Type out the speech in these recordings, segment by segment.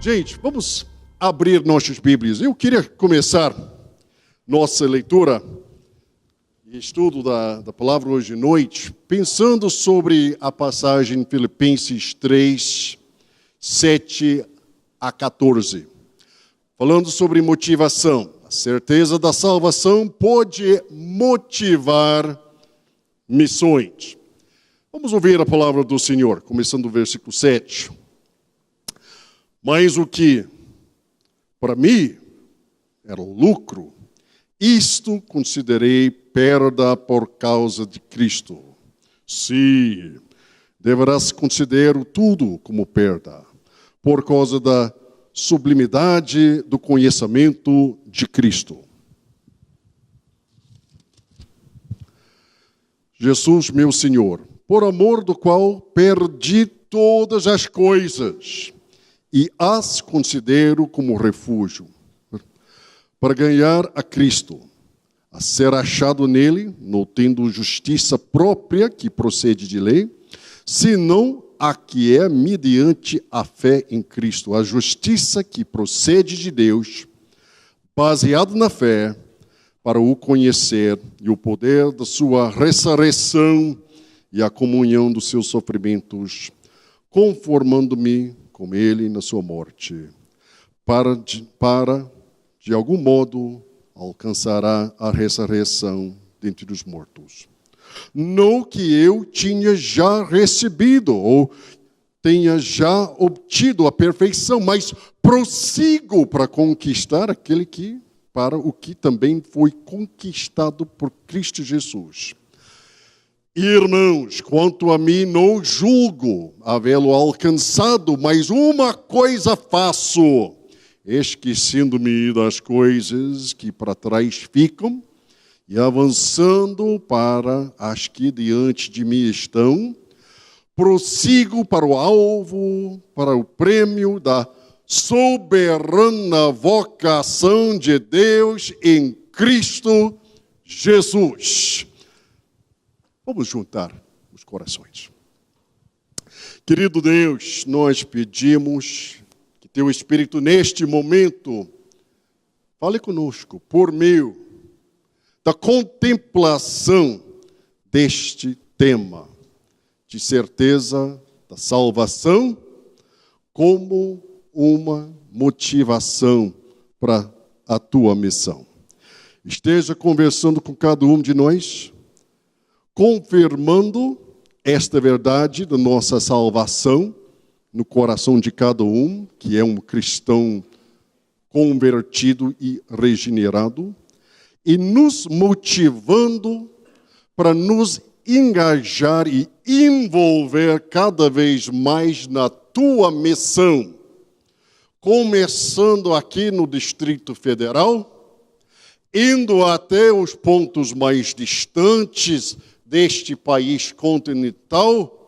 Gente, vamos abrir nossas Bíblias. Eu queria começar nossa leitura e estudo da palavra hoje à noite, pensando sobre a passagem Filipenses 3, 7 a 14. Falando sobre motivação. A certeza da salvação pode motivar missões. Vamos ouvir a palavra do Senhor, começando o versículo 7. Mas o que para mim era lucro, isto considerei perda por causa de Cristo. Sim, deverás considerar tudo como perda, por causa da sublimidade do conhecimento de Cristo. Jesus, meu Senhor, por amor do qual perdi todas as coisas, e as considero como refúgio, para ganhar a Cristo, a ser achado nele, não tendo justiça própria que procede de lei, senão a que é mediante a fé em Cristo, a justiça que procede de Deus, baseado na fé, para o conhecer e o poder da sua ressurreição e a comunhão dos seus sofrimentos, conformando-me com ele na sua morte, para de algum modo alcançará a ressurreição dentre os mortos. Não que eu tinha já recebido ou tenha já obtido a perfeição, mas prossigo para conquistar aquele que, para o que também foi conquistado por Cristo Jesus. Irmãos, quanto a mim, não julgo havê-lo alcançado, mas uma coisa faço, esquecendo-me das coisas que para trás ficam e avançando para as que diante de mim estão, prossigo para o alvo, para o prêmio da soberana vocação de Deus em Cristo Jesus. Vamos juntar os corações. Querido Deus, nós pedimos que Teu Espírito neste momento fale conosco por meio da contemplação deste tema de certeza da salvação como uma motivação para a Tua missão. Esteja conversando com cada um de nós, confirmando esta verdade da nossa salvação no coração de cada um, que é um cristão convertido e regenerado, e nos motivando para nos engajar e envolver cada vez mais na Tua missão, começando aqui no Distrito Federal, indo até os pontos mais distantes deste país continental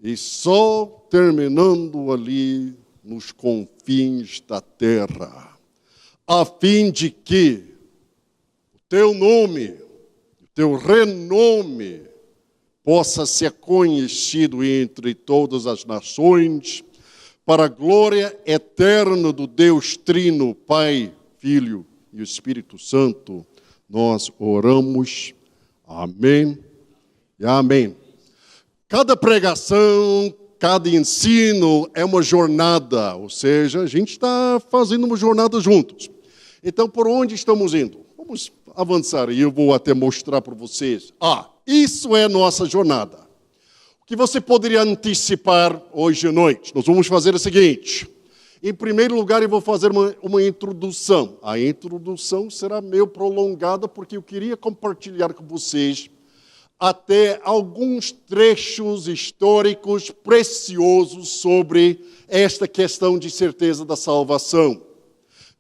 e só terminando ali nos confins da terra, a fim de que o Teu nome, o Teu renome possa ser conhecido entre todas as nações, para a glória eterna do Deus Trino, Pai, Filho e o Espírito Santo, nós oramos. Amém e amém. Cada pregação, cada ensino é uma jornada, ou seja, a gente está fazendo uma jornada juntos. Então, por onde estamos indo? Vamos avançar e eu vou até mostrar para vocês. Isso é nossa jornada. O que você poderia antecipar hoje à noite? Nós vamos fazer o seguinte. Em primeiro lugar, eu vou fazer uma introdução. A introdução será meio prolongada, porque eu queria compartilhar com vocês até alguns trechos históricos preciosos sobre esta questão de certeza da salvação.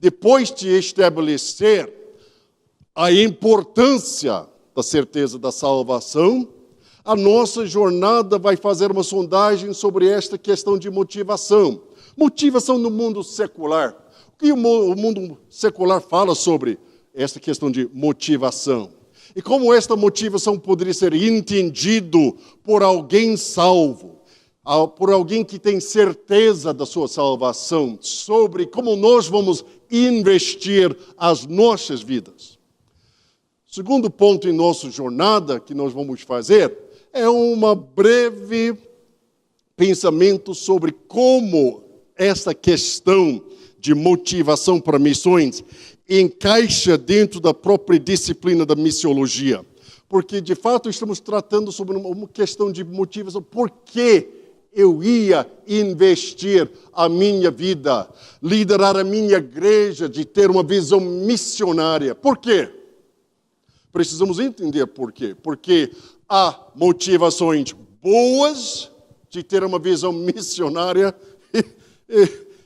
Depois de estabelecer a importância da certeza da salvação, a nossa jornada vai fazer uma sondagem sobre esta questão de motivação. Motivação no mundo secular. O que o mundo secular fala sobre esta questão de motivação? E como esta motivação poderia ser entendido por alguém salvo? por alguém que tem certeza da sua salvação, sobre como nós vamos investir as nossas vidas. Segundo ponto em nossa jornada que nós vamos fazer é uma breve pensamento sobre como essa questão de motivação para missões encaixa dentro da própria disciplina da missiologia. Porque, de fato, estamos tratando sobre uma questão de motivação. Por que eu ia investir a minha vida, liderar a minha igreja, de ter uma visão missionária? Por quê? Precisamos entender por quê. Porque há motivações boas de ter uma visão missionária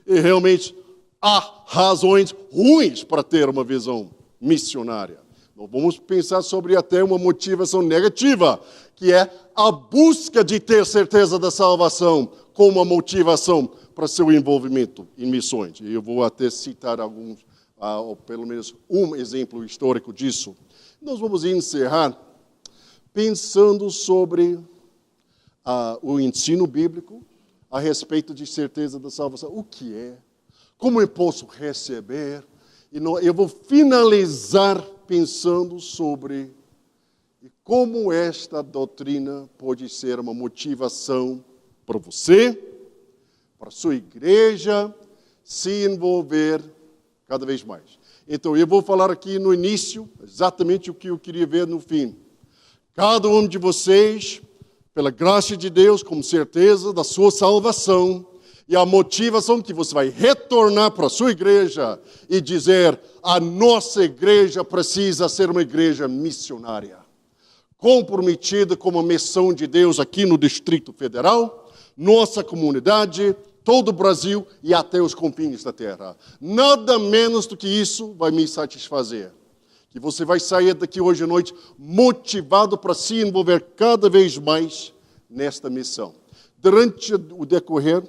e realmente há razões ruins para ter uma visão missionária. Nós vamos pensar sobre até uma motivação negativa, que é a busca de ter certeza da salvação como uma motivação para seu envolvimento em missões. E eu vou até citar alguns, ou pelo menos um exemplo histórico disso. Nós vamos encerrar pensando sobre o ensino bíblico a respeito de certeza da salvação. O que é? Como eu posso receber? E eu vou finalizar pensando sobre como esta doutrina pode ser uma motivação para você, para a sua igreja, se envolver cada vez mais. Então, eu vou falar aqui no início exatamente o que eu queria ver no fim. Cada um de vocês, pela graça de Deus, com certeza da sua salvação, e a motivação que você vai retornar para a sua igreja e dizer: a nossa igreja precisa ser uma igreja missionária, comprometida com a missão de Deus aqui no Distrito Federal, nossa comunidade, todo o Brasil e até os confins da terra. Nada menos do que isso vai me satisfazer. Que você vai sair daqui hoje à noite motivado para se envolver cada vez mais nesta missão. Durante o decorrer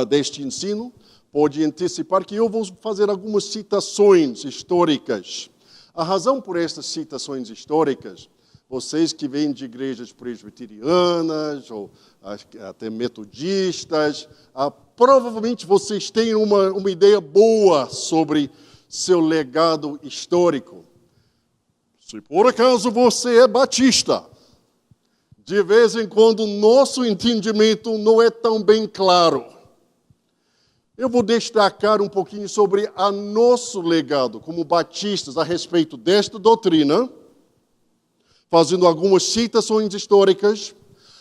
deste ensino, pode antecipar que eu vou fazer algumas citações históricas. A razão por estas citações históricas, vocês que vêm de igrejas presbiterianas ou até metodistas, provavelmente vocês têm uma ideia boa sobre seu legado histórico. Se por acaso você é batista, de vez em quando nosso entendimento não é tão bem claro. Eu vou destacar um pouquinho sobre o nosso legado como batistas a respeito desta doutrina, fazendo algumas citações históricas,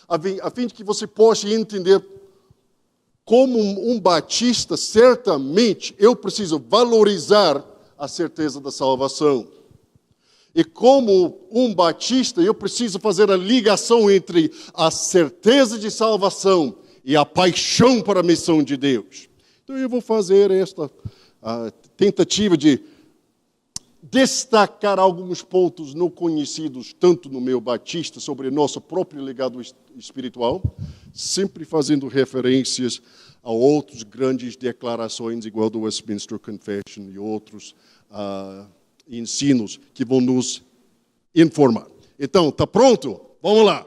a fim de que você possa entender como um batista, certamente, eu preciso valorizar a certeza da salvação. E como um batista, eu preciso fazer a ligação entre a certeza de salvação e a paixão para a missão de Deus. Então eu vou fazer esta tentativa de destacar alguns pontos não conhecidos tanto no meio batista sobre nosso próprio legado espiritual, sempre fazendo referências a outras grandes declarações, igual do Westminster Confession e outros ensinos que vão nos informar. Então, está pronto? Vamos lá.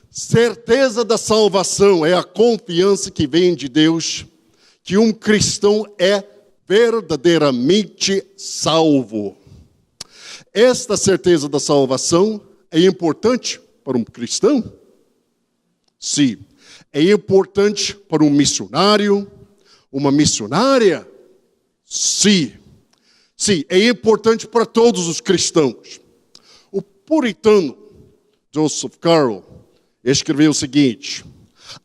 Certeza da salvação é a confiança que vem de Deus, que um cristão é verdadeiramente salvo. Esta certeza da salvação é importante para um cristão? Sim. É importante para um missionário, uma missionária? Sim. Sim, é importante para todos os cristãos. O puritano Joseph Carroll escreveu o seguinte: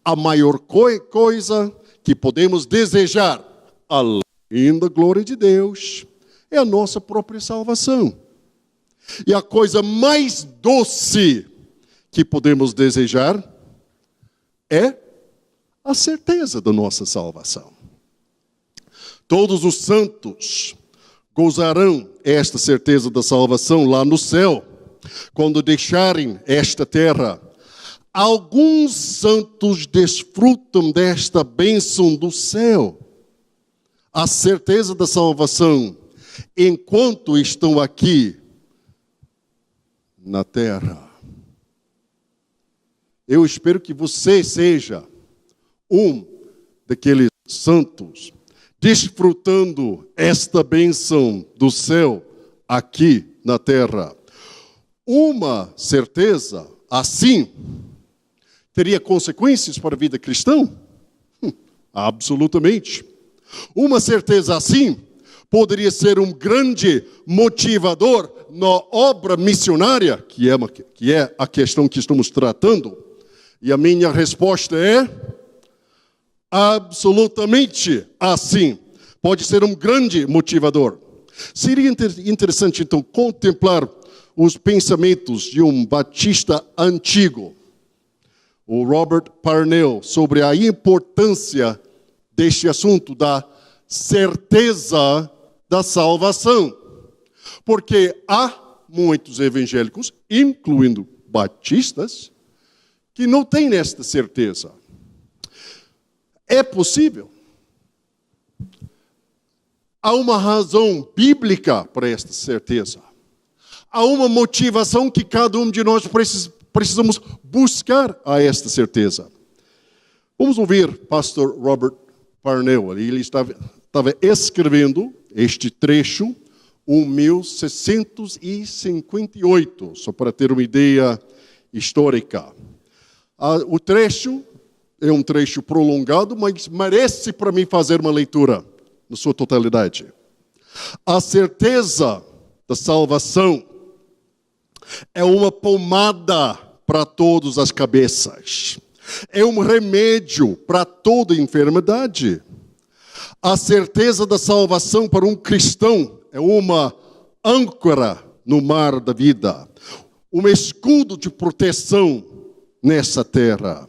a maior coisa que podemos desejar, além da glória de Deus, é a nossa própria salvação. E a coisa mais doce que podemos desejar é a certeza da nossa salvação. Todos os santos gozarão esta certeza da salvação lá no céu, quando deixarem esta terra. Alguns santos desfrutam desta bênção do céu, a certeza da salvação, enquanto estão aqui na terra. Eu espero que você seja um daqueles santos, desfrutando esta bênção do céu aqui na terra. Uma certeza assim teria consequências para a vida cristã? Absolutamente. Uma certeza assim poderia ser um grande motivador na obra missionária, que é a questão que estamos tratando. E a minha resposta é absolutamente assim. Pode ser um grande motivador. Seria interessante, então, contemplar os pensamentos de um batista antigo, o Robert Parnell, sobre a importância deste assunto da certeza da salvação. Porque há muitos evangélicos, incluindo batistas, que não têm esta certeza. É possível. Há uma razão bíblica para esta certeza. Há uma motivação que cada um de nós precisamos buscar a esta certeza. Vamos ouvir pastor Robert Parnell. Ele estava escrevendo este trecho em 1658, só para ter uma ideia histórica. O trecho é um trecho prolongado, mas merece para mim fazer uma leitura na sua totalidade. A certeza da salvação é uma pomada para todas as cabeças. É um remédio para toda enfermidade. A certeza da salvação para um cristão é uma âncora no mar da vida, um escudo de proteção nessa terra.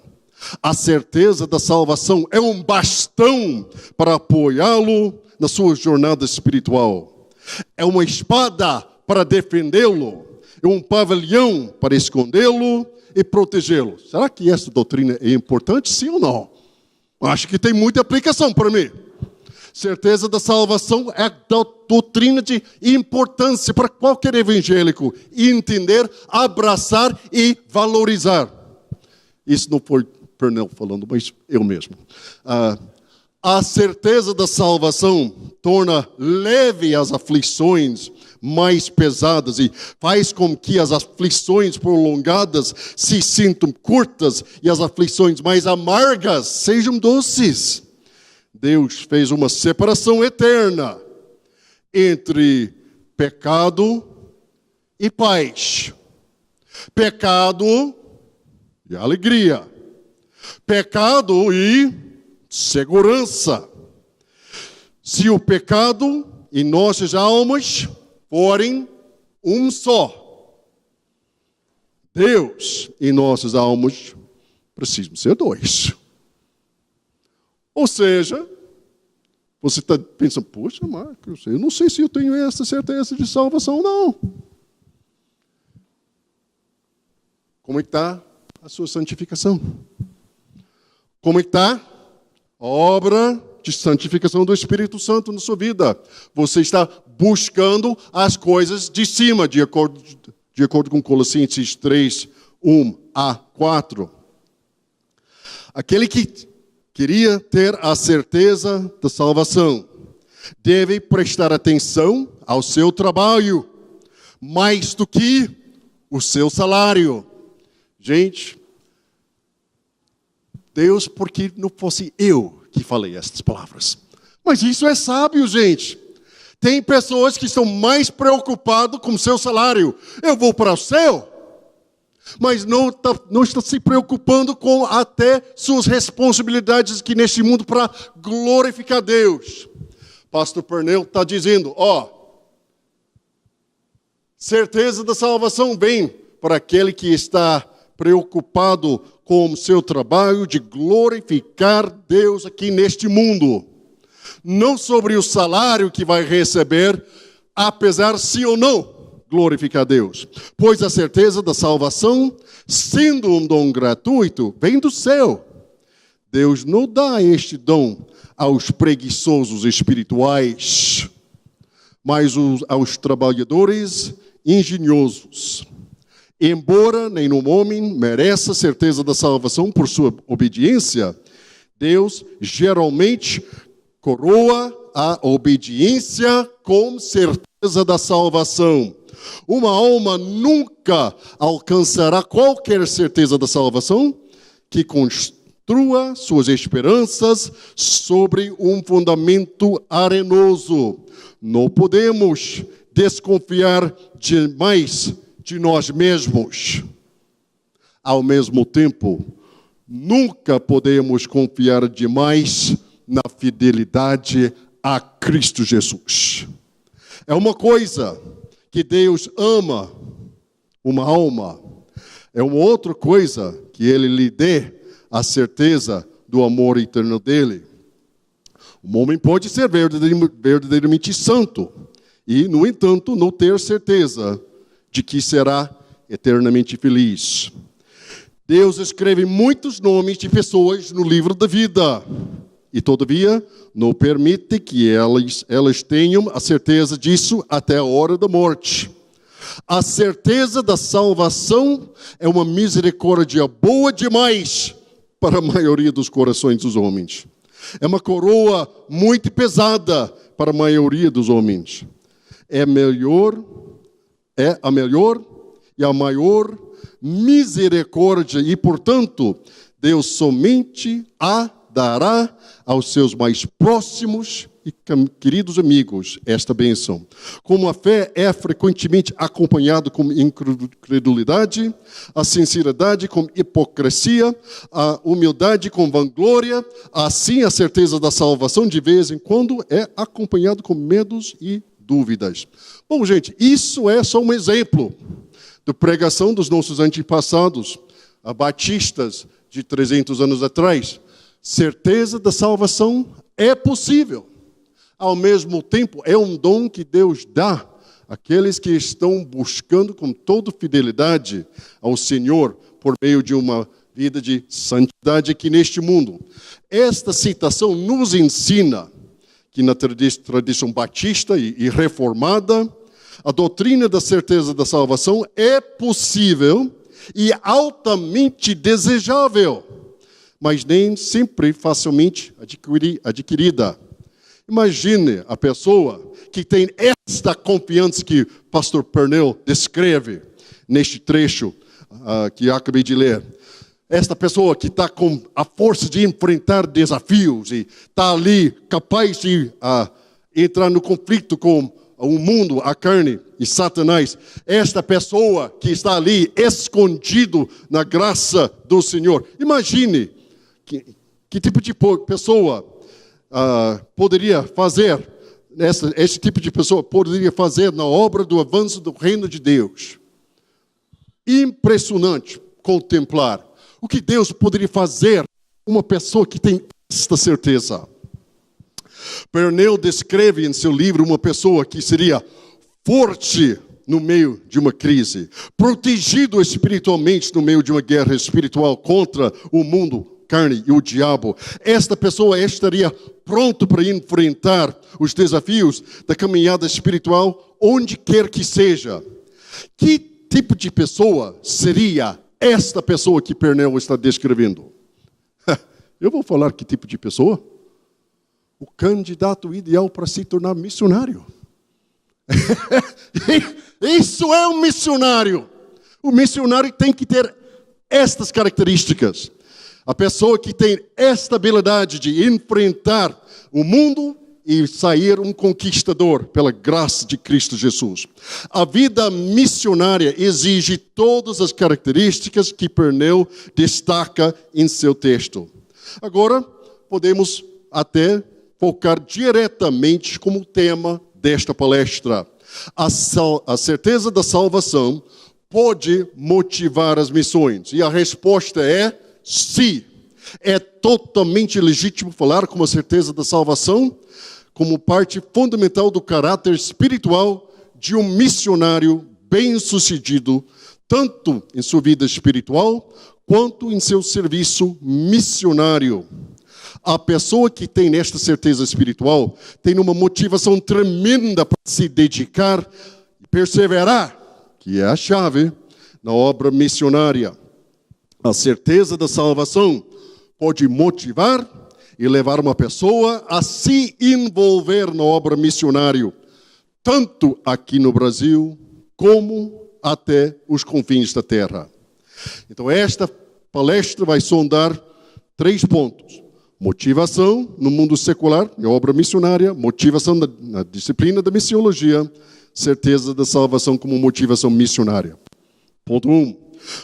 A certeza da salvação é um bastão para apoiá-lo na sua jornada espiritual. É uma espada para defendê-lo. É um pavilhão para escondê-lo e protegê-lo. Será que essa doutrina é importante, sim ou não? Acho que tem muita aplicação para mim. Certeza da salvação é a doutrina de importância para qualquer evangélico entender, abraçar e valorizar. Isso não foi Parnell falando, mas eu mesmo. A certeza da salvação torna leve as aflições mais pesadas e faz com que as aflições prolongadas se sintam curtas e as aflições mais amargas sejam doces. Deus fez uma separação eterna entre pecado e paz. Pecado e alegria. Pecado e segurança. Se o pecado e nossas almas forem um só, Deus e nossas almas precisam ser dois. Ou seja, você está pensando, poxa, Marcos, eu não sei se eu tenho essa certeza de salvação, não. Como é que está a sua santificação? Como é que está a obra de santificação do Espírito Santo na sua vida? Você está buscando as coisas de cima, de acordo com Colossenses 3, 1-4. Aquele que queria ter a certeza da salvação deve prestar atenção ao seu trabalho, mais do que o seu salário. Gente, Deus, porque não fosse eu que falei essas palavras. Mas isso é sábio, gente. Tem pessoas que estão mais preocupadas com o seu salário. Eu vou para o céu, mas não está se preocupando com até suas responsabilidades aqui neste mundo para glorificar Deus. Pastor Parnell está dizendo, certeza da salvação vem para aquele que está preocupado com o seu trabalho de glorificar Deus aqui neste mundo. Não sobre o salário que vai receber, apesar se ou não glorificar Deus. Pois a certeza da salvação, sendo um dom gratuito, vem do céu. Deus não dá este dom aos preguiçosos espirituais, mas aos trabalhadores engenhosos. Embora nenhum homem mereça a certeza da salvação por sua obediência, Deus geralmente coroa a obediência com certeza da salvação. Uma alma nunca alcançará qualquer certeza da salvação que construa suas esperanças sobre um fundamento arenoso. Não podemos desconfiar demais de nós mesmos. Ao mesmo tempo, nunca podemos confiar demais na fidelidade a Cristo Jesus. É uma coisa que Deus ama uma alma. É uma outra coisa que Ele lhe dê a certeza do amor eterno dele. Um homem pode ser verdadeiramente santo e, no entanto, não ter certeza de que será eternamente feliz. Deus escreve muitos nomes de pessoas no livro da vida e, todavia, não permite que elas tenham a certeza disso até a hora da morte. A certeza da salvação é uma misericórdia boa demais para a maioria dos corações dos homens. É uma coroa muito pesada para a maioria dos homens. É a melhor e a maior misericórdia e, portanto, Deus somente a dará aos seus mais próximos e queridos amigos esta bênção. Como a fé é frequentemente acompanhada com incredulidade, a sinceridade com hipocrisia, a humildade com vanglória, assim a certeza da salvação de vez em quando é acompanhada com medos e dúvidas. Bom, gente, isso é só um exemplo da pregação dos nossos antepassados, batistas de 300 anos atrás. Certeza da salvação é possível. Ao mesmo tempo, é um dom que Deus dá àqueles que estão buscando com toda fidelidade ao Senhor por meio de uma vida de santidade aqui neste mundo. Esta citação nos ensina que na tradição batista e reformada, a doutrina da certeza da salvação é possível e altamente desejável, mas nem sempre facilmente adquirida. Imagine a pessoa que tem esta confiança que o pastor Pernell descreve neste trecho que acabei de ler. Esta pessoa que está com a força de enfrentar desafios e está ali capaz de entrar no conflito com o mundo, a carne e Satanás. Esta pessoa que está ali escondido na graça do Senhor. Imagine que tipo de pessoa poderia fazer, esse tipo de pessoa poderia fazer na obra do avanço do reino de Deus. Impressionante contemplar o que Deus poderia fazer uma pessoa que tem esta certeza. Pernell descreve em seu livro uma pessoa que seria forte no meio de uma crise, protegido espiritualmente no meio de uma guerra espiritual contra o mundo, carne e o diabo. Esta pessoa estaria pronto para enfrentar os desafios da caminhada espiritual onde quer que seja. Que tipo de pessoa seria esta pessoa que Pernell está descrevendo? Eu vou falar que tipo de pessoa? O candidato ideal para se tornar missionário. Isso é um missionário. O missionário tem que ter estas características. A pessoa que tem esta habilidade de enfrentar o mundo e sair um conquistador pela graça de Cristo Jesus. A vida missionária exige todas as características que Pernell destaca em seu texto. Agora, podemos até focar diretamente como tema desta palestra. A certeza da salvação pode motivar as missões. E a resposta é sim. É totalmente legítimo falar com a certeza da salvação como parte fundamental do caráter espiritual de um missionário bem-sucedido, tanto em sua vida espiritual quanto em seu serviço missionário. A pessoa que tem esta certeza espiritual tem uma motivação tremenda para se dedicar e perseverar, que é a chave, na obra missionária. A certeza da salvação pode motivar e levar uma pessoa a se envolver na obra missionária, tanto aqui no Brasil, como até os confins da terra. Então, esta palestra vai sondar 3 pontos. Motivação no mundo secular, na obra missionária, motivação na disciplina da missiologia, certeza da salvação como motivação missionária. Ponto 1.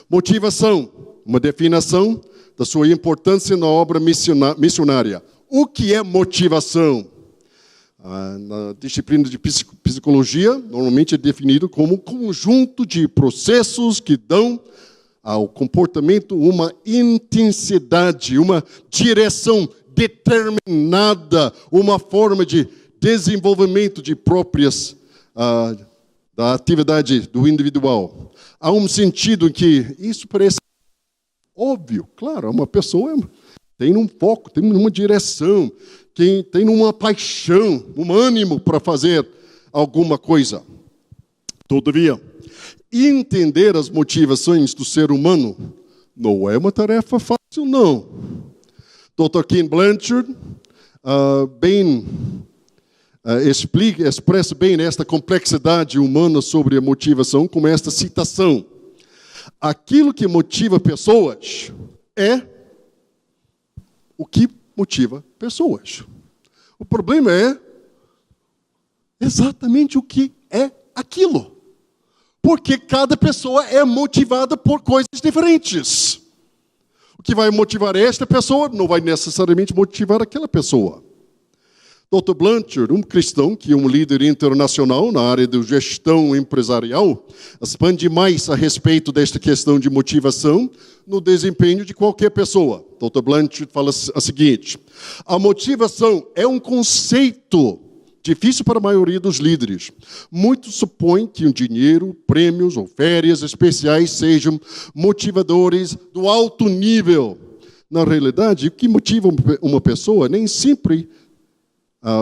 Motivação, uma definição da sua importância na obra missionária. O que é motivação? Na disciplina de psicologia, normalmente é definido como um conjunto de processos que dão ao comportamento uma intensidade, uma direção determinada, uma forma de desenvolvimento de próprias da atividade do individual. Há um sentido em que isso parece óbvio, claro, uma pessoa tem um foco, tem uma direção, tem uma paixão, um ânimo para fazer alguma coisa. Todavia, entender as motivações do ser humano não é uma tarefa fácil, não. Dr. Ken Blanchard expressa bem esta complexidade humana sobre a motivação com esta citação. Aquilo que motiva pessoas é o que motiva pessoas. O problema é exatamente o que é aquilo. Porque cada pessoa é motivada por coisas diferentes. O que vai motivar esta pessoa não vai necessariamente motivar aquela pessoa. Dr. Blanchard, um cristão que é um líder internacional na área de gestão empresarial, expande mais a respeito desta questão de motivação no desempenho de qualquer pessoa. Dr. Blanchard fala o seguinte: a motivação é um conceito difícil para a maioria dos líderes. Muitos supõem que o dinheiro, prêmios ou férias especiais sejam motivadores do alto nível. Na realidade, o que motiva uma pessoa nem sempre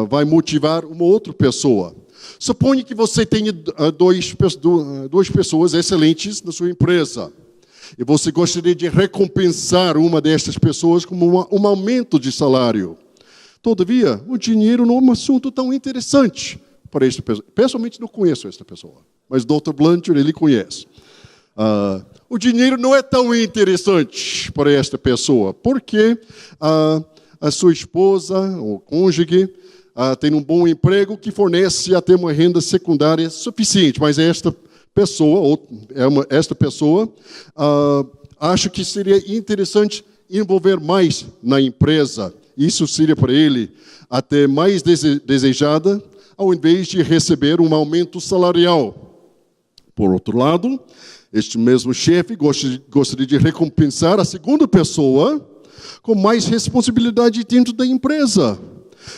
vai motivar uma outra pessoa. Suponha que você tenha duas pessoas excelentes na sua empresa. E você gostaria de recompensar uma destas pessoas com um aumento de salário. Todavia, o dinheiro não é um assunto tão interessante para esta pessoa. Pessoalmente, não conheço esta pessoa, mas Dr. Blanchard, ele conhece. O dinheiro não é tão interessante para esta pessoa, porque a sua esposa, ou cônjuge, tem um bom emprego que fornece até uma renda secundária suficiente, mas esta pessoa acha que seria interessante envolver mais na empresa. Isso seria para ele até mais desejada, ao invés de receber um aumento salarial. Por outro lado, este mesmo chefe gostaria de recompensar a segunda pessoa com mais responsabilidade dentro da empresa.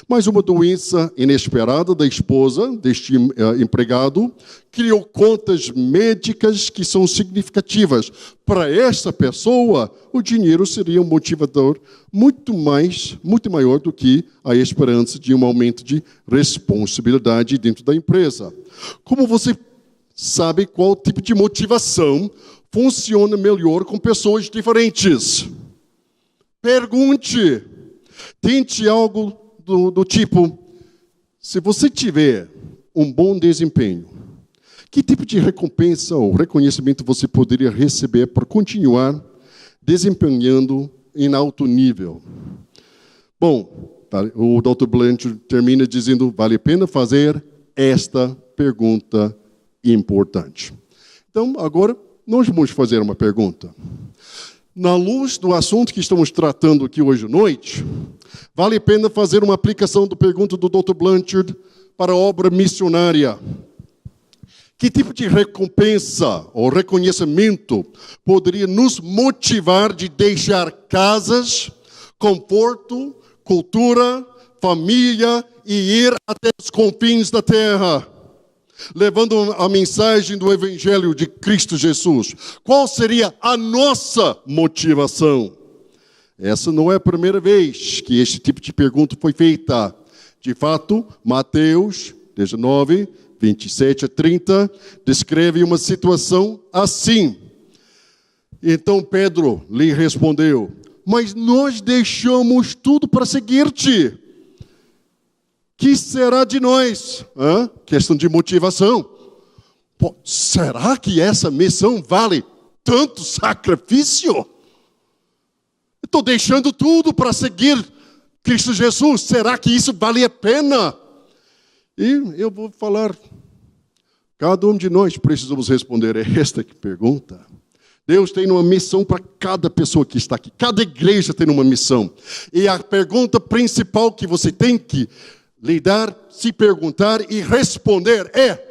Mas uma doença inesperada da esposa deste empregado criou contas médicas que são significativas. Para esta pessoa, o dinheiro seria um motivador muito maior do que a esperança de um aumento de responsabilidade dentro da empresa. Como você sabe qual tipo de motivação funciona melhor com pessoas diferentes? Pergunte. Tente algo do tipo: se você tiver um bom desempenho, que tipo de recompensa ou reconhecimento você poderia receber para continuar desempenhando em alto nível? Bom, o Dr. Blanchard termina dizendo: vale a pena fazer esta pergunta importante. Então, agora, nós vamos fazer uma pergunta. Na luz do assunto que estamos tratando aqui hoje à noite, vale a pena fazer uma aplicação da pergunta do Dr. Blanchard para a obra missionária. Que tipo de recompensa ou reconhecimento poderia nos motivar de deixar casas, conforto, cultura, família e ir até os confins da terra, levando a mensagem do Evangelho de Cristo Jesus? Qual seria a nossa motivação? Essa não é a primeira vez que este tipo de pergunta foi feita. De fato, Mateus 19, 27 a 30, descreve uma situação assim. Então Pedro lhe respondeu: mas nós deixamos tudo para seguir-te. Que será de nós? Questão de motivação. Pô, será que essa missão vale tanto sacrifício? Estou deixando tudo para seguir Cristo Jesus. Será que isso vale a pena? E eu vou falar, cada um de nós precisamos responder esta pergunta. Deus tem uma missão para cada pessoa que está aqui. Cada igreja tem uma missão. E a pergunta principal que você tem que lidar, se perguntar e responder é: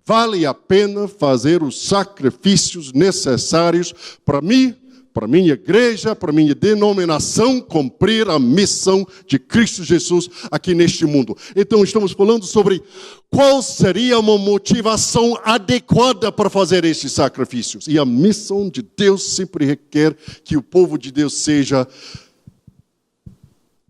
vale a pena fazer os sacrifícios necessários para mim, para minha igreja, para minha denominação, cumprir a missão de Cristo Jesus aqui neste mundo? Então estamos falando sobre qual seria uma motivação adequada para fazer esses sacrifícios. E a missão de Deus sempre requer que o povo de Deus seja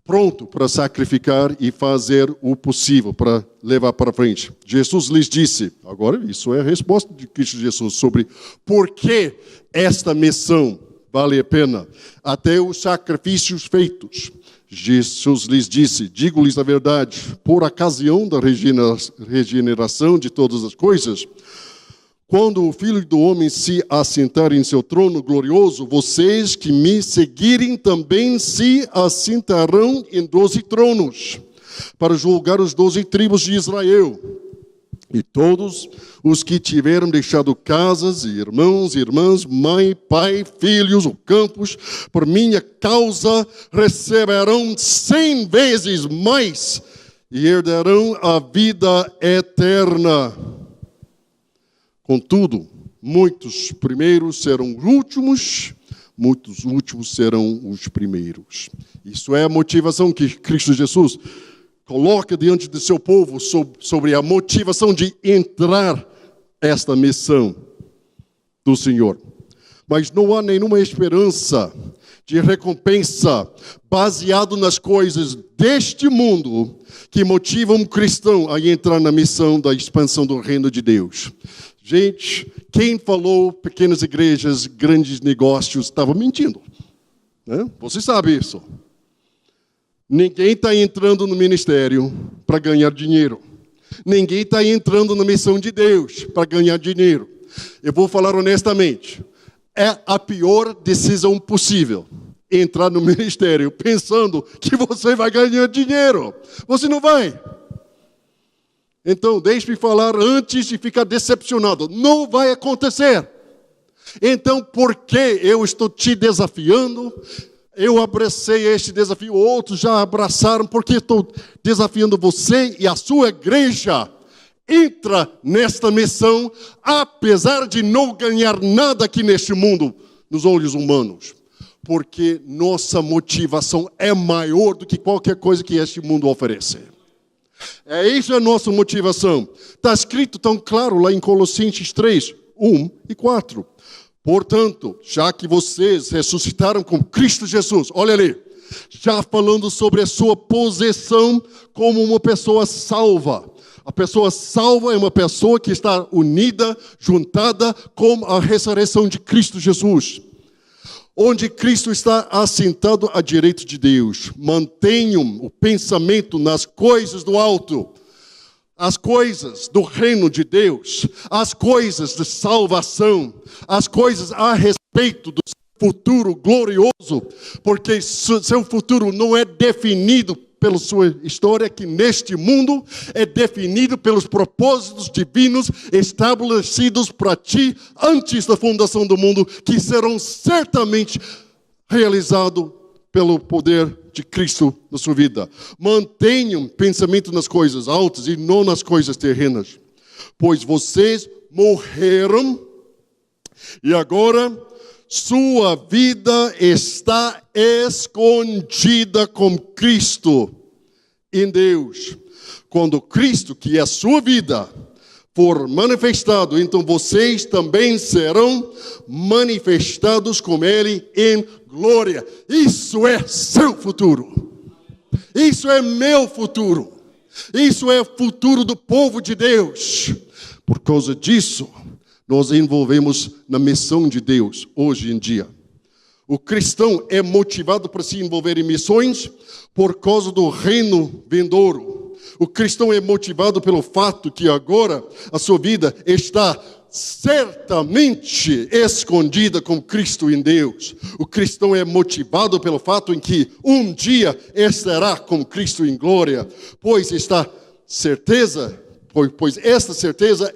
pronto para sacrificar e fazer o possível para levar para frente. Jesus lhes disse, agora isso é a resposta de Cristo Jesus sobre por que esta missão vale a pena. Até os sacrifícios feitos. Jesus lhes disse, digo-lhes a verdade, por ocasião da regeneração de todas as coisas, quando o Filho do Homem se assentar em seu trono glorioso, vocês que me seguirem também se assentarão em 12 tronos, para julgar os 12 tribos de Israel. E todos os que tiveram deixado casas, irmãos, irmãs, mãe, pai, filhos ou campos, por minha causa, receberão 100 vezes mais e herdarão a vida eterna. Contudo, muitos primeiros serão últimos, muitos últimos serão os primeiros. Isso é a motivação que Cristo Jesus coloca diante do seu povo sobre a motivação de entrar esta missão do Senhor. Mas não há nenhuma esperança de recompensa baseado nas coisas deste mundo que motivam um cristão a entrar na missão da expansão do reino de Deus. Gente, quem falou pequenas igrejas, grandes negócios, estava mentindo. Né? Você sabe isso. Ninguém está entrando no ministério para ganhar dinheiro. Ninguém está entrando na missão de Deus para ganhar dinheiro. Eu vou falar honestamente. É a pior decisão possível. Entrar no ministério pensando que você vai ganhar dinheiro. Você não vai. Então, deixe-me falar antes de ficar decepcionado. Não vai acontecer. Então, por que eu estou te desafiando? Eu abracei este desafio, outros já abraçaram, porque estou desafiando você e a sua igreja. Entra nesta missão, apesar de não ganhar nada aqui neste mundo, nos olhos humanos. Porque nossa motivação é maior do que qualquer coisa que este mundo oferece. Isso é a nossa motivação. Está escrito tão claro lá em Colossenses 3, 1 e 4. Portanto, já que vocês ressuscitaram com Cristo Jesus, olha ali, já falando sobre a sua posição como uma pessoa salva. A pessoa salva é uma pessoa que está unida, juntada com a ressurreição de Cristo Jesus. Onde Cristo está assentado à direita de Deus. Mantenham o pensamento nas coisas do alto. As coisas do reino de Deus. As coisas de salvação. As coisas a respeito do seu futuro glorioso. Porque seu futuro não é definido pela sua história aqui neste mundo, é definido pelos propósitos divinos estabelecidos para ti antes da fundação do mundo, que serão certamente realizados pelo poder de Cristo na sua vida. Mantenham pensamento nas coisas altas e não nas coisas terrenas, pois vocês morreram e agora sua vida está escondida com Cristo em Deus. Quando Cristo, que é a sua vida, for manifestado, então vocês também serão manifestados com Ele em glória. Isso é seu futuro. Isso é meu futuro. Isso é o futuro do povo de Deus. Por causa disso, nós envolvemos na missão de Deus hoje em dia. O cristão é motivado para se envolver em missões por causa do reino vindouro. O cristão é motivado pelo fato que agora a sua vida está certamente escondida com Cristo em Deus. O cristão é motivado pelo fato em que um dia estará com Cristo em glória, pois esta certeza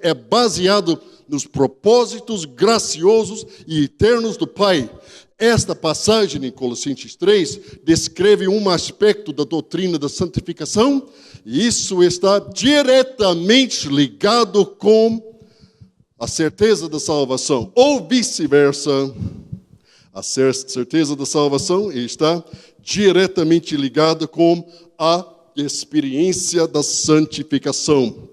é baseada nos propósitos graciosos e eternos do Pai. Esta passagem em Colossenses 3 descreve um aspecto da doutrina da santificação, e isso está diretamente ligado com a certeza da salvação, ou vice-versa. A certeza da salvação está diretamente ligada com a experiência da santificação.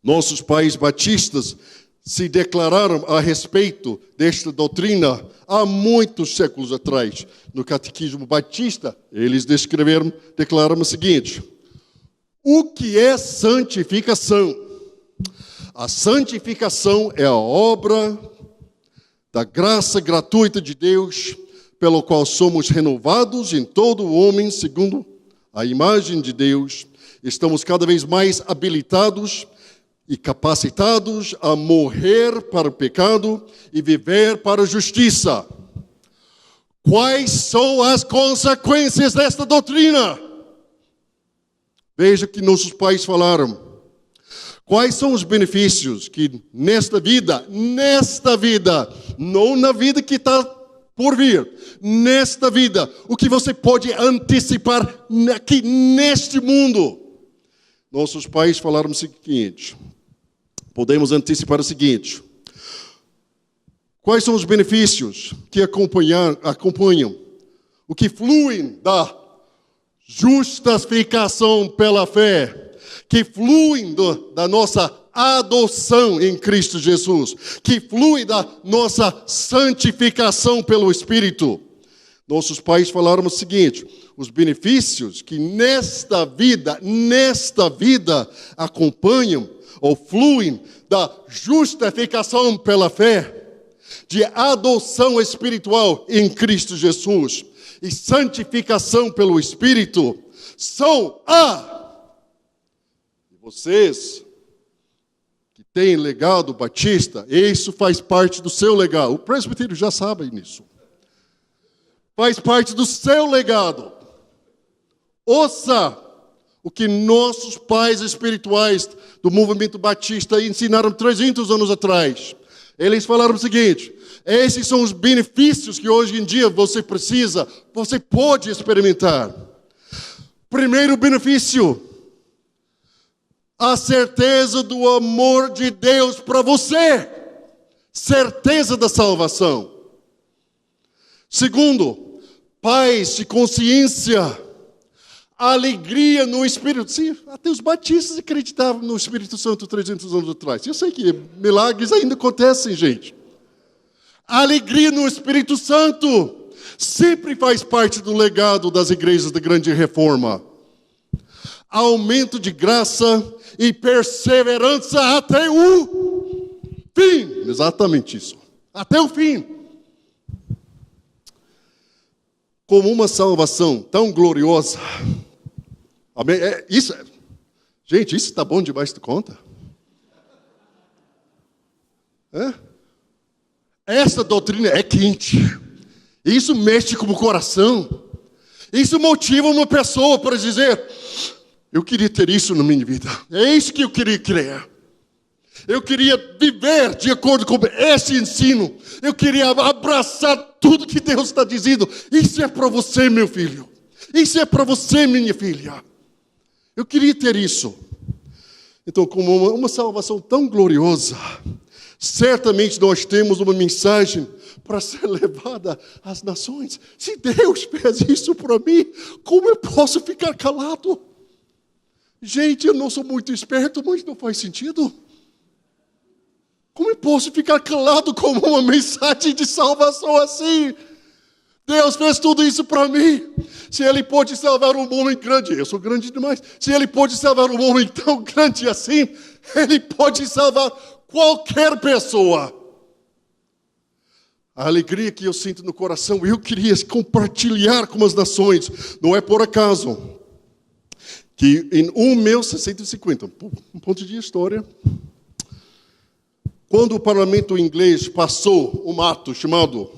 Nossos pais batistas se declararam a respeito desta doutrina há muitos séculos atrás. No Catecismo Batista, eles declararam o seguinte: o que é santificação? A santificação é a obra da graça gratuita de Deus, pelo qual somos renovados em todo o homem, segundo a imagem de Deus. Estamos cada vez mais habilitados e capacitados a morrer para o pecado e viver para a justiça. Quais são as consequências desta doutrina? Veja o que nossos pais falaram. Quais são os benefícios que nesta vida, não na vida que está por vir, nesta vida, o que você pode antecipar aqui neste mundo? Nossos pais falaram o seguinte: podemos antecipar o seguinte: quais são os benefícios que acompanham o que fluem da justificação pela fé, que fluem da nossa adoção em Cristo Jesus, que flui da nossa santificação pelo Espírito? Nossos pais falaram o seguinte: os benefícios que nesta vida acompanham ou fluem da justificação pela fé, de adoção espiritual em Cristo Jesus e santificação pelo Espírito, são vocês que têm legado batista, isso faz parte do seu legado. O presbítero já sabe nisso. Faz parte do seu legado. Ouça o que nossos pais espirituais do movimento batista ensinaram 300 anos atrás. Eles falaram o seguinte: esses são os benefícios que hoje em dia você pode experimentar. Primeiro benefício: a certeza do amor de Deus para você. Certeza da salvação. Segundo, paz de consciência. Alegria no Espírito. Sim, até os batistas acreditavam no Espírito Santo 300 anos atrás. Eu sei que milagres ainda acontecem, gente. Alegria no Espírito Santo sempre faz parte do legado das igrejas da Grande Reforma. Aumento de graça e perseverança até o fim. Exatamente isso. Até o fim. Como uma salvação tão gloriosa. Amém? Gente, isso está bom demais de conta. Essa doutrina é quente. Isso mexe com o coração. Isso motiva uma pessoa para dizer: eu queria ter isso na minha vida. É isso que eu queria crer. Eu queria viver de acordo com esse ensino. Eu queria abraçar tudo que Deus está dizendo. Isso é para você, meu filho. Isso é para você, minha filha. Eu queria ter isso. Então, como uma salvação tão gloriosa, certamente nós temos uma mensagem para ser levada às nações. Se Deus fez isso para mim, como eu posso ficar calado? Gente, eu não sou muito esperto, mas não faz sentido. Como eu posso ficar calado com uma mensagem de salvação assim? Deus fez tudo isso para mim. Se Ele pode salvar um homem grande, eu sou grande demais. Se Ele pode salvar um homem tão grande assim, Ele pode salvar qualquer pessoa. A alegria que eu sinto no coração, eu queria compartilhar com as nações. Não é por acaso que em 1650, um ponto de história, quando o parlamento inglês passou um ato chamado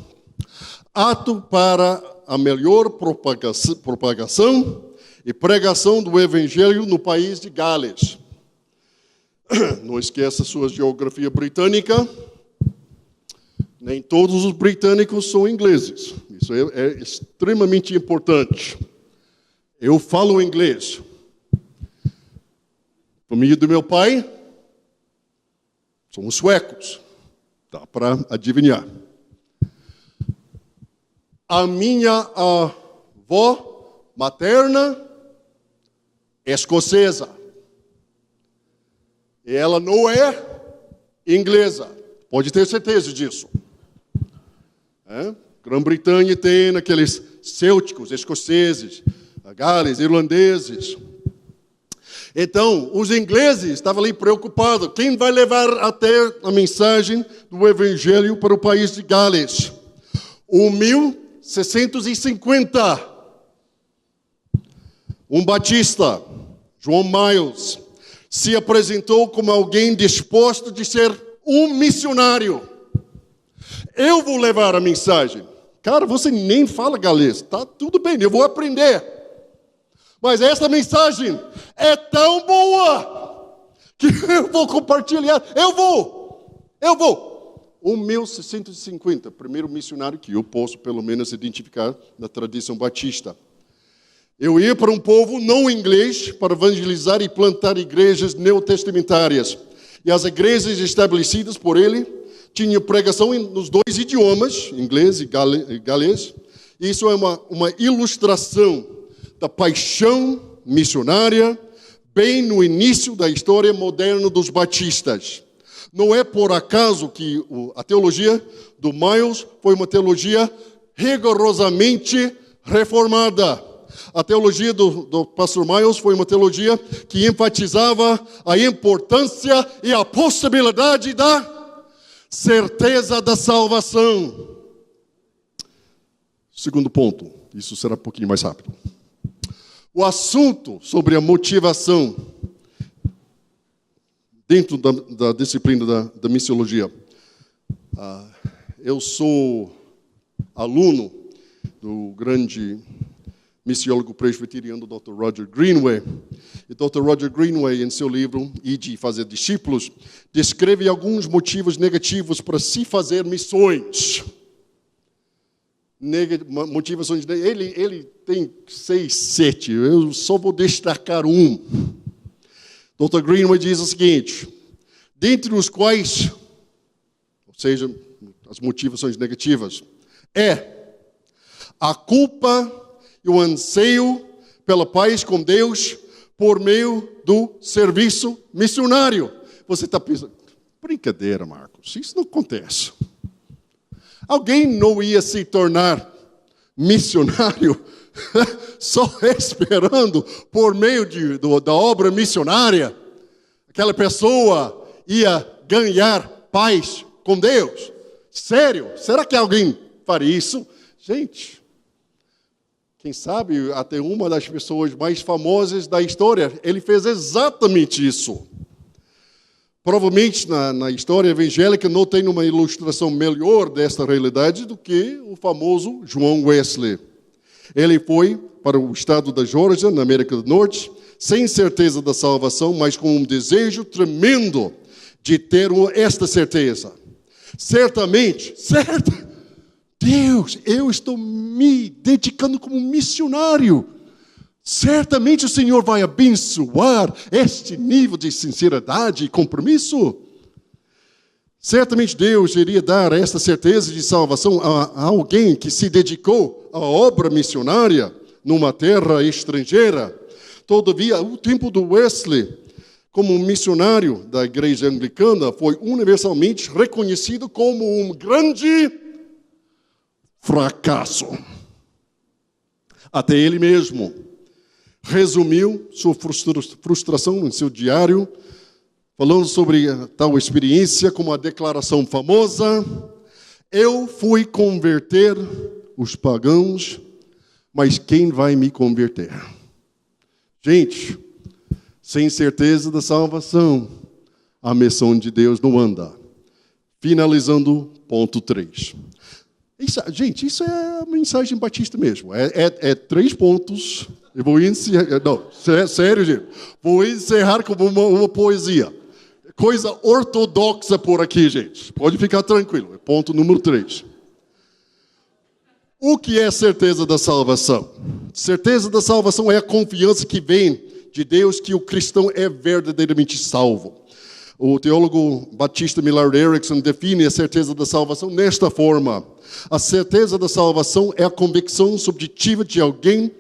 Ato para a Melhor Propagação e Pregação do Evangelho no país de Gales. Não esqueça sua geografia britânica. Nem todos os britânicos são ingleses. Isso é extremamente importante. Eu falo inglês. Família do meu pai são suecos. Dá para adivinhar. A minha avó materna é escocesa. E ela não é inglesa. Pode ter certeza disso. Grã-Bretanha tem aqueles célticos, escoceses, gales, irlandeses. Então, os ingleses estavam ali preocupados. Quem vai levar até a mensagem do Evangelho para o país de Gales? Em 1650, um batista, João Miles, se apresentou como alguém disposto de ser um missionário. Eu vou levar a mensagem. Cara, você nem fala galês. Tá tudo bem, eu vou aprender. Mas essa mensagem é tão boa que eu vou compartilhar. Eu vou. 1650, primeiro missionário que eu posso pelo menos identificar na tradição batista. Eu ia para um povo não inglês para evangelizar e plantar igrejas neotestamentárias. E as igrejas estabelecidas por ele tinham pregação nos dois idiomas, inglês e galês. Isso é uma ilustração da paixão missionária bem no início da história moderna dos batistas. Não é por acaso que a teologia do Miles foi uma teologia rigorosamente reformada. A teologia do pastor Miles foi uma teologia que enfatizava a importância e a possibilidade da certeza da salvação. Segundo ponto, isso será um pouquinho mais rápido. O assunto sobre a motivação dentro da disciplina da missiologia. Eu sou aluno do grande missiólogo presbiteriano Dr. Roger Greenway. E Dr. Roger Greenway, em seu livro Ide Fazer Discípulos, descreve alguns motivos negativos para se fazer missões. Motivações. Ele tem 6, 7. Eu só vou destacar um. Dr. Greenway diz o seguinte: dentre os quais, ou seja, as motivações negativas, é a culpa e o anseio pela paz com Deus por meio do serviço missionário. Você está pensando, brincadeira, Marcos, isso não acontece. Alguém não ia se tornar missionário só esperando por meio da obra missionária? Aquela pessoa ia ganhar paz com Deus? Sério? Será que alguém faria isso? Gente, quem sabe até uma das pessoas mais famosas da história, ele fez exatamente isso. Provavelmente na história evangélica não tem uma ilustração melhor desta realidade do que o famoso João Wesley. Ele foi para o estado da Geórgia, na América do Norte, sem certeza da salvação, mas com um desejo tremendo de ter esta certeza. Certamente, Deus, eu estou me dedicando como missionário. Certamente o Senhor vai abençoar este nível de sinceridade e compromisso. Certamente Deus iria dar esta certeza de salvação a alguém que se dedicou à obra missionária numa terra estrangeira. Todavia, o tempo do Wesley, como missionário da igreja anglicana, foi universalmente reconhecido como um grande fracasso. Até ele mesmo resumiu sua frustração em seu diário, falando sobre tal experiência como a declaração famosa: eu fui converter os pagãos, mas quem vai me converter? Gente, sem certeza da salvação, a missão de Deus não anda. Finalizando, ponto 3. Gente, isso é a mensagem batista mesmo. É 3 pontos. Eu vou encerrar. Não, sério, gente. Vou encerrar com uma poesia. Coisa ortodoxa por aqui, gente. Pode ficar tranquilo. Ponto número 3. O que é certeza da salvação? Certeza da salvação é a confiança que vem de Deus que o cristão é verdadeiramente salvo. O teólogo batista Millard Erickson define a certeza da salvação nesta forma: a certeza da salvação é a convicção subjetiva de alguém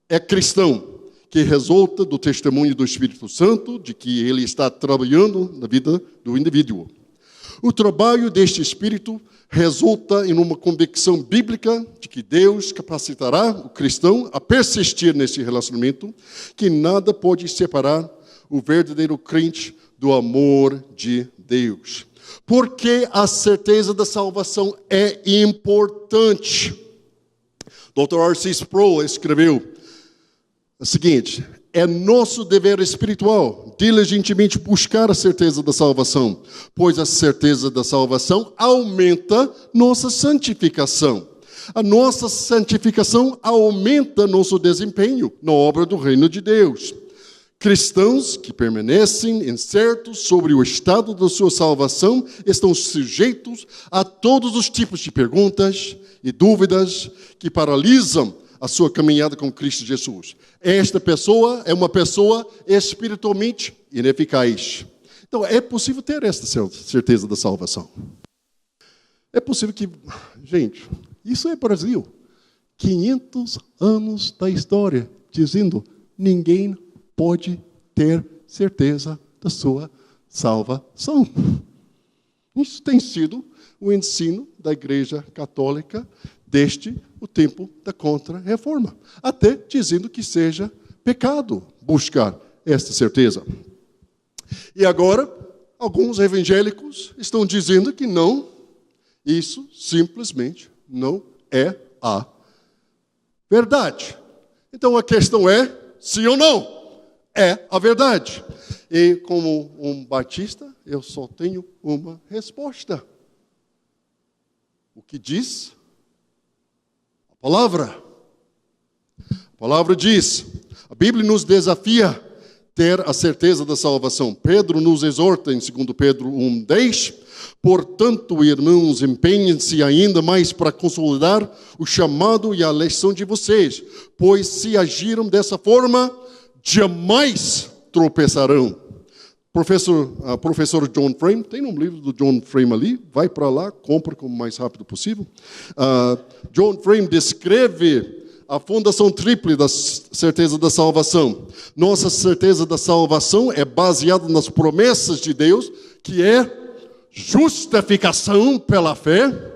é cristão, que resulta do testemunho do Espírito Santo, de que ele está trabalhando na vida do indivíduo. O trabalho deste Espírito resulta em uma convicção bíblica de que Deus capacitará o cristão a persistir nesse relacionamento, que nada pode separar o verdadeiro crente do amor de Deus. Porque a certeza da salvação é importante. Dr. R.C. Sproul escreveu o seguinte: é nosso dever espiritual diligentemente buscar a certeza da salvação, pois a certeza da salvação aumenta nossa santificação. A nossa santificação aumenta nosso desempenho na obra do reino de Deus. Cristãos que permanecem incertos sobre o estado da sua salvação estão sujeitos a todos os tipos de perguntas e dúvidas que paralisam a sua caminhada com Cristo Jesus. Esta pessoa é uma pessoa espiritualmente ineficaz. Então, é possível ter esta certeza da salvação. É possível que... Gente, isso é Brasil. 500 anos da história dizendo: ninguém pode ter certeza da sua salvação. Isso tem sido o ensino da Igreja Católica desde o tempo da Contra-Reforma, até dizendo que seja pecado buscar esta certeza. E agora, alguns evangélicos estão dizendo que não, isso simplesmente não é a verdade. Então a questão é, sim ou não? É a verdade. E como um batista, eu só tenho uma resposta. O que diz a palavra? A palavra diz, a Bíblia nos desafia a ter a certeza da salvação. Pedro nos exorta em 2 Pedro 1:10, portanto, irmãos, empenhem-se ainda mais para consolidar o chamado e a eleição de vocês, pois se agiram dessa forma, jamais tropeçarão. Professor John Frame, tem um livro do John Frame ali, vai para lá, compra o mais rápido possível. John Frame descreve a fundação tríplice da certeza da salvação. Nossa certeza da salvação é baseada nas promessas de Deus, que é justificação pela fé,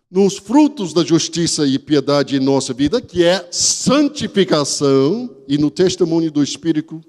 nos frutos da justiça e piedade em nossa vida, que é santificação, e no testemunho do Espírito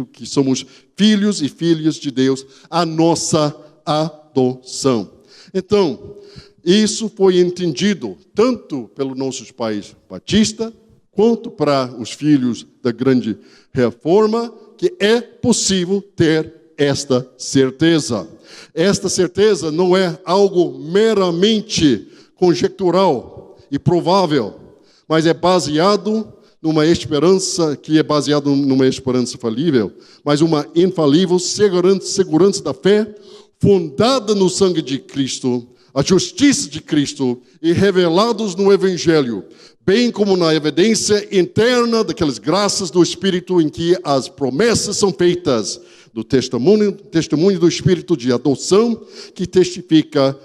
que somos filhos e filhas de Deus, a nossa adoção. Então, isso foi entendido tanto pelos nossos pais batistas, quanto para os filhos da grande reforma, que é possível ter esta certeza. Esta certeza não é algo meramente conjectural e provável, mas é baseado numa esperança que é baseada numa esperança falível, mas uma infalível segurança da fé, fundada no sangue de Cristo, a justiça de Cristo e revelados no Evangelho, bem como na evidência interna daquelas graças do Espírito em que as promessas são feitas, do testemunho do Espírito de adoção, que testifica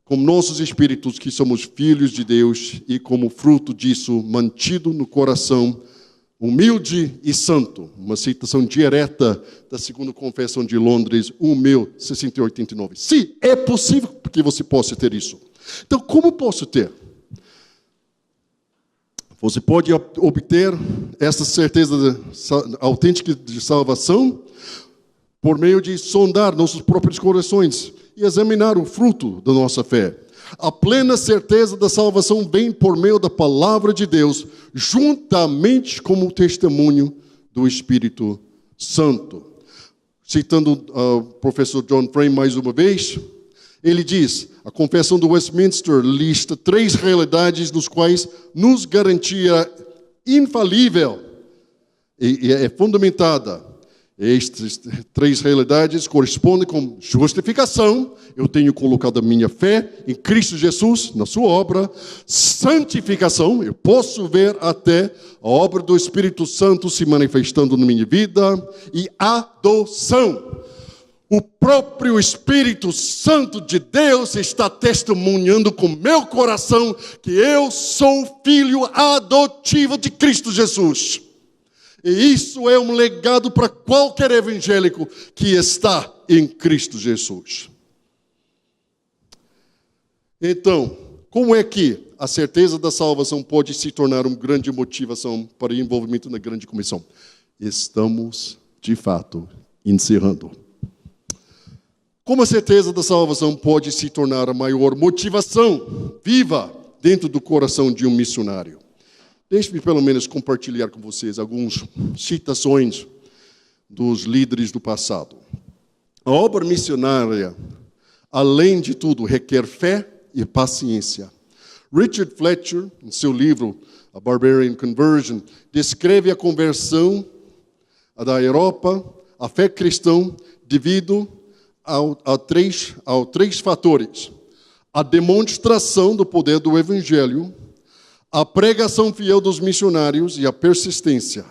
como nossos espíritos que somos filhos de Deus e como fruto disso mantido no coração humilde e santo. Uma citação direta da segunda confissão de Londres, 1.689. Sim, é possível que você possa ter isso. Então, como posso ter? Você pode obter essa certeza autêntica de salvação por meio de sondar nossos próprios corações e examinar o fruto da nossa fé. A plena certeza da salvação vem por meio da palavra de Deus, juntamente com o testemunho do Espírito Santo. Citando o professor John Frame mais uma vez, ele diz: a Confissão de Westminster lista 3 realidades nos quais nos garantia infalível e é fundamentada. Estas 3 realidades correspondem com justificação. Eu tenho colocado a minha fé em Cristo Jesus, na sua obra. Santificação, eu posso ver até a obra do Espírito Santo se manifestando na minha vida. E adoção. O próprio Espírito Santo de Deus está testemunhando com meu coração que eu sou filho adotivo de Cristo Jesus. E isso é um legado para qualquer evangélico que está em Cristo Jesus. Então, como é que a certeza da salvação pode se tornar uma grande motivação para o envolvimento na grande comissão? Estamos, de fato, encerrando. Como a certeza da salvação pode se tornar a maior motivação viva dentro do coração de um missionário? Deixe-me pelo menos compartilhar com vocês algumas citações dos líderes do passado. A obra missionária, além de tudo, requer fé e paciência. Richard Fletcher, em seu livro A Barbarian Conversion, descreve a conversão da Europa à fé cristã devido a três fatores: a demonstração do poder do Evangelho, a pregação fiel dos missionários e a persistência.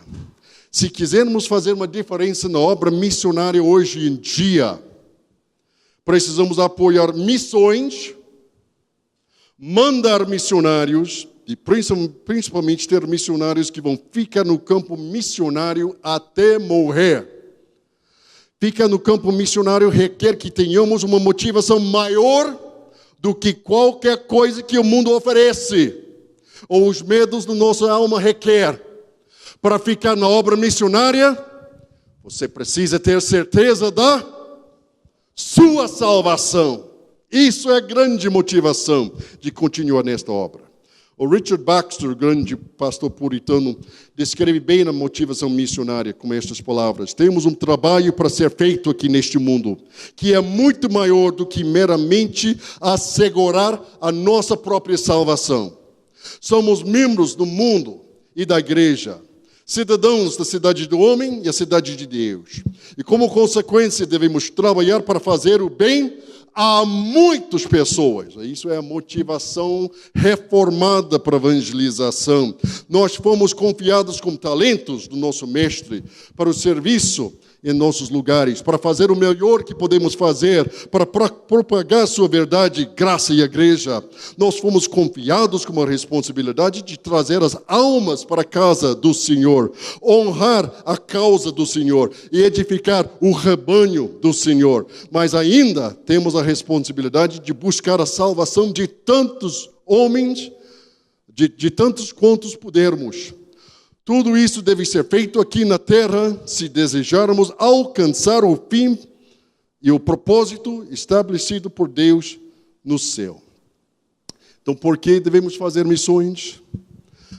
Se quisermos fazer uma diferença na obra missionária hoje em dia, precisamos apoiar missões, mandar missionários e principalmente ter missionários que vão ficar no campo missionário até morrer. Ficar no campo missionário requer que tenhamos uma motivação maior do que qualquer coisa que o mundo oferece, ou os medos da nossa alma requer. Para ficar na obra missionária, você precisa ter certeza da sua salvação. Isso é a grande motivação de continuar nesta obra. O Richard Baxter, grande pastor puritano, descreve bem a motivação missionária com estas palavras: temos um trabalho para ser feito aqui neste mundo, que é muito maior do que meramente assegurar a nossa própria salvação. Somos membros do mundo e da igreja, cidadãos da cidade do homem e a cidade de Deus. E como consequência devemos trabalhar para fazer o bem a muitas pessoas. Isso é a motivação reformada para a evangelização. Nós fomos confiados como talentos do nosso mestre para o serviço em nossos lugares, para fazer o melhor que podemos fazer, para propagar sua verdade, graça e igreja. Nós fomos confiados com a responsabilidade de trazer as almas para a casa do Senhor, honrar a causa do Senhor e edificar o rebanho do Senhor. Mas ainda temos a responsabilidade de buscar a salvação de tantos homens, de tantos quantos pudermos. Tudo isso deve ser feito aqui na terra se desejarmos alcançar o fim e o propósito estabelecido por Deus no céu. Então, por que devemos fazer missões?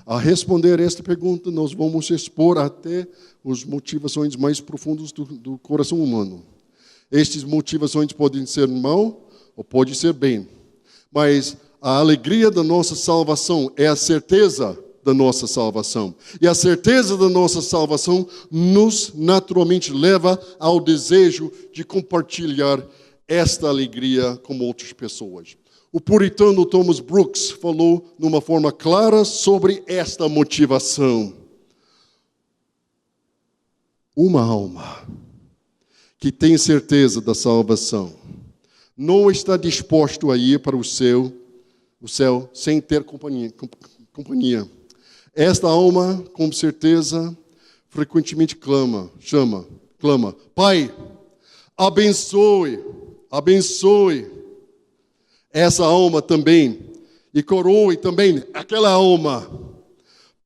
A responder esta pergunta, nós vamos expor até as motivações mais profundas do coração humano. Estas motivações podem ser mal ou podem ser bem. Mas a alegria da nossa salvação é a certeza da nossa salvação. E a certeza da nossa salvação nos naturalmente leva ao desejo de compartilhar esta alegria com outras pessoas. O puritano Thomas Brooks falou de uma forma clara sobre esta motivação. Uma alma que tem certeza da salvação não está disposto a ir para o céu sem ter companhia. Esta alma, com certeza, frequentemente clama, Pai, abençoe essa alma também, e coroe também aquela alma.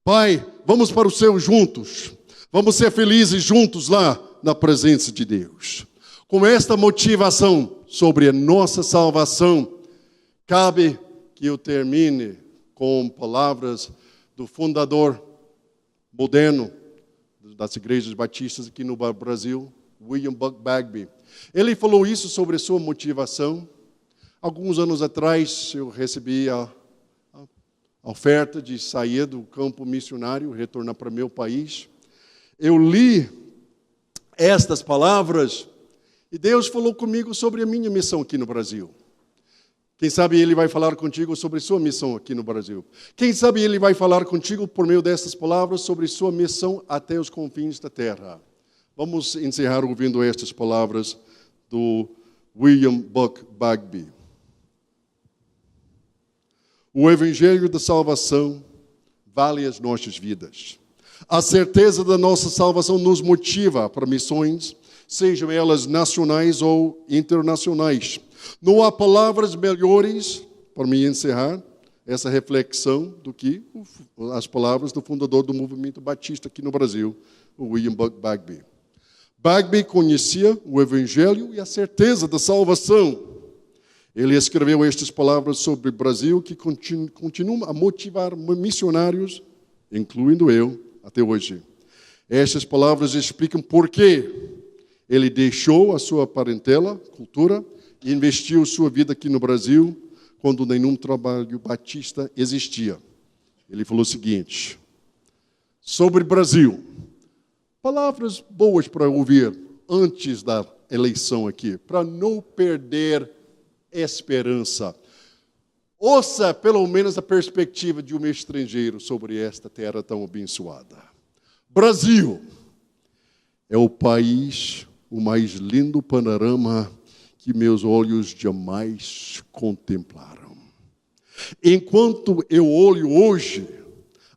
Pai, vamos para o céu juntos. Vamos ser felizes juntos lá na presença de Deus. Com esta motivação sobre a nossa salvação, cabe que eu termine com palavras do fundador moderno das igrejas batistas aqui no Brasil, William Buck Bagby. Ele falou isso sobre a sua motivação. Alguns anos atrás, eu recebi a oferta de sair do campo missionário, retornar para meu país. Eu li estas palavras e Deus falou comigo sobre a minha missão aqui no Brasil. Quem sabe Ele vai falar contigo sobre sua missão aqui no Brasil. Quem sabe Ele vai falar contigo por meio dessas palavras sobre sua missão até os confins da terra. Vamos encerrar ouvindo estas palavras do William Buck Bagby. O Evangelho da salvação vale as nossas vidas. A certeza da nossa salvação nos motiva para missões, sejam elas nacionais ou internacionais. Não há palavras melhores para me encerrar essa reflexão do que as palavras do fundador do movimento batista aqui no Brasil, o William Buck Bagby. Bagby conhecia o Evangelho e a certeza da salvação. Ele escreveu estas palavras sobre o Brasil que continuam a motivar missionários, incluindo eu, até hoje. Estas palavras explicam por que ele deixou a sua parentela, cultura, e investiu sua vida aqui no Brasil, quando nenhum trabalho batista existia. Ele falou o seguinte, sobre o Brasil, palavras boas para ouvir antes da eleição aqui, para não perder esperança. Ouça pelo menos a perspectiva de um estrangeiro sobre esta terra tão abençoada. Brasil é o país, o mais lindo panorama que meus olhos jamais contemplaram. Enquanto eu olho hoje,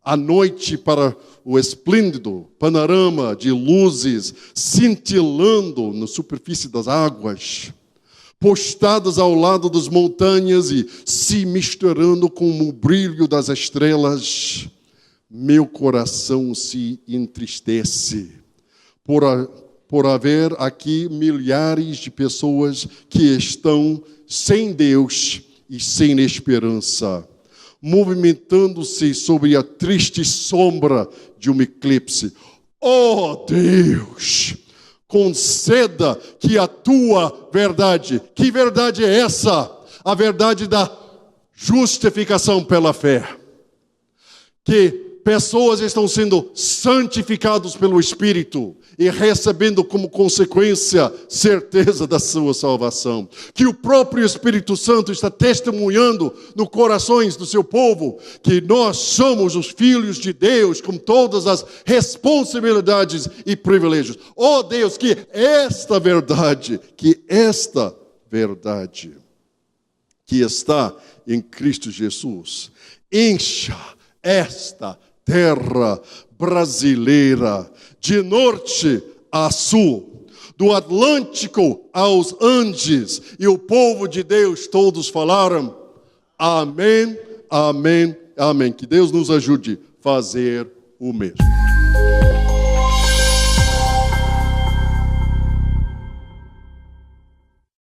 à noite, para o esplêndido panorama de luzes cintilando na superfície das águas, postadas ao lado das montanhas e se misturando com o brilho das estrelas, meu coração se entristece por haver aqui milhares de pessoas que estão sem Deus e sem esperança, movimentando-se sobre a triste sombra de um eclipse. Oh Deus, conceda que a tua verdade, que verdade é essa? A verdade da justificação pela fé. Que pessoas estão sendo santificadas pelo Espírito e recebendo como consequência certeza da sua salvação. Que o próprio Espírito Santo está testemunhando nos corações do seu povo que nós somos os filhos de Deus com todas as responsabilidades e privilégios. Oh Deus, que esta verdade que está em Cristo Jesus encha esta terra brasileira, de norte a sul, do Atlântico aos Andes, e o povo de Deus todos falaram, amém, amém, amém. Que Deus nos ajude a fazer o mesmo.